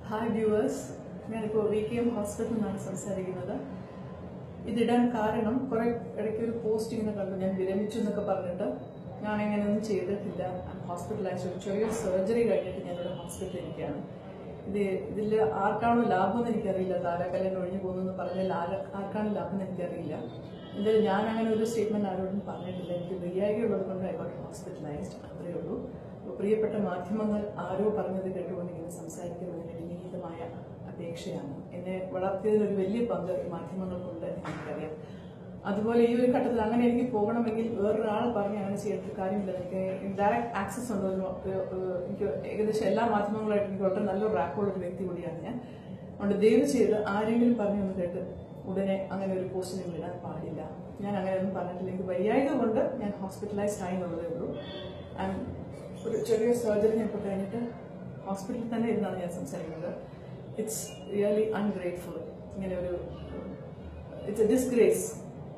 Hi viewers, ഞാനിപ്പോൾ VKM ഹോസ്പിറ്റലിൽ നിന്നാണ് സംസാരിക്കുന്നത്. ഇതിടാൻ കാരണം കുറേ ഇടയ്ക്ക് ഒരു പോസ്റ്റ് ഇങ്ങനെ കണ്ടു, ഞാൻ വിരമിച്ചു എന്നൊക്കെ പറഞ്ഞിട്ട്. ഞാൻ അങ്ങനെയൊന്നും ചെയ്തിട്ടില്ല. ഹോസ്പിറ്റലൈസ് ഒരു ചെറിയ സർജറി കഴിഞ്ഞിട്ട് ഞാനിവിടെ ഹോസ്പിറ്റലിൽ ഇരിക്കുകയാണ്. ഇതിൽ ആർക്കാണോ ലാഭമെന്ന് എനിക്കറിയില്ല. താരാകല്യാണം ഒഴിഞ്ഞു പോകുന്നു പറഞ്ഞാൽ ആർക്കാണ് ലാഭം എന്ന് എനിക്കറിയില്ല. എന്തായാലും ഞാൻ അങ്ങനെ ഒരു സ്റ്റേറ്റ്മെൻറ്റ് ആരോടും പറഞ്ഞിട്ടില്ല. എനിക്ക് വയ്യായികയുള്ളത് കൊണ്ട് ഐ ഗോട്ട് ഹോസ്പിറ്റലൈസ്ഡ്, അത്രയേ ഉള്ളൂ. പ്രിയപ്പെട്ട മാധ്യമങ്ങൾ ആരോ പറഞ്ഞത് കേട്ടുകൊണ്ട് ഇങ്ങനെ സംസാരിക്കുന്നതിന് വിനീതമായ അപേക്ഷയാണ്. എന്നെ വളർത്തിയതിലൊരു വലിയ പങ്ക് മാധ്യമങ്ങൾക്കുണ്ട് എനിക്കറിയാം. അതുപോലെ ഈ ഒരു ഘട്ടത്തിൽ അങ്ങനെ എനിക്ക് പോകണമെങ്കിൽ വേറൊരാൾ പറഞ്ഞ് അങ്ങനെ ചെയ്യേണ്ട കാര്യമില്ല. എനിക്ക് ഡയറക്റ്റ് ആക്സസ് ഉണ്ട്. എനിക്ക് ഏകദേശം എല്ലാ മാധ്യമങ്ങളായിട്ട് എനിക്ക് വളരെ നല്ലൊരു റാപ്പുള്ളൊരു വ്യക്തി കൂടിയാണ് ഞാൻ. അതുകൊണ്ട് ദയവ് ചെയ്ത് ആരെങ്കിലും പറഞ്ഞു കേട്ട് ഉടനെ അങ്ങനെ ഒരു പോസ്റ്റ് നിങ്ങൾ ഇടാൻ പാടില്ല. ഞാൻ അങ്ങനെയൊന്നും പറഞ്ഞിട്ടില്ല. എനിക്ക് വയ്യായിക കൊണ്ട് ഞാൻ ഹോസ്പിറ്റലൈസ്ഡ് ആയി എന്നുള്ളതേ ഉള്ളൂ. ഒരു ചെറിയ സർജറി ഞാൻ ഇപ്പോൾ കഴിഞ്ഞിട്ട് ഹോസ്പിറ്റലിൽ തന്നെ ഇരുന്നാണ് ഞാൻ സംസാരിക്കുന്നത്. It's really ungrateful. ഇങ്ങനെ ഇറ്റ്സ് എ ഡിസ്ഗ്രേസ്.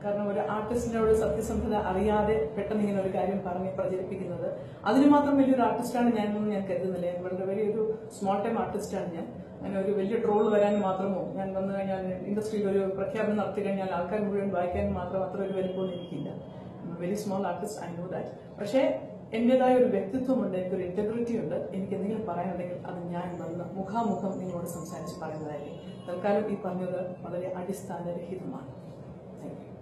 കാരണം ഒരു ആർട്ടിസ്റ്റിനോട് സത്യസന്ധത അറിയാതെ പെട്ടെന്ന് ഇങ്ങനെ ഒരു കാര്യം പറഞ്ഞ് പ്രചരിപ്പിക്കുന്നത്, അതിന് മാത്രം വലിയൊരു ആർട്ടിസ്റ്റാണ് ഞാനൊന്നും ഞാൻ കരുതുന്നില്ല. ഞാൻ വളരെ വലിയൊരു സ്മോൾ ടൈം ആർട്ടിസ്റ്റാണ് ഞാൻ. അങ്ങനെ ഒരു വലിയ ട്രോൾ വരാൻ മാത്രമോ, ഞാൻ വന്നു കഴിഞ്ഞാൽ ഇൻഡസ്ട്രിയിൽ ഒരു പ്രഖ്യാപനം നടത്തി കഴിഞ്ഞാൽ ആൾക്കാർ മുഴുവൻ വായിക്കാനും മാത്രം അത്ര ഒരു വലിപ്പമൊന്നും എനിക്കില്ല. Very small artist, I know that. പക്ഷേ എന്റേതായ ഒരു വ്യക്തിത്വമുണ്ട്, എനിക്കൊരു ഇന്റഗ്രിറ്റി ഉണ്ട്. എനിക്ക് എന്തെങ്കിലും പറയാനുണ്ടെങ്കിൽ അത് ഞാൻ വന്ന് മുഖാമുഖം നിങ്ങളോട് സംസാരിച്ച് പറയുന്നതായിരിക്കും. തൽക്കാലം ഈ പറഞ്ഞത് വളരെ അടിസ്ഥാനരഹിതമാണ്. Thank you.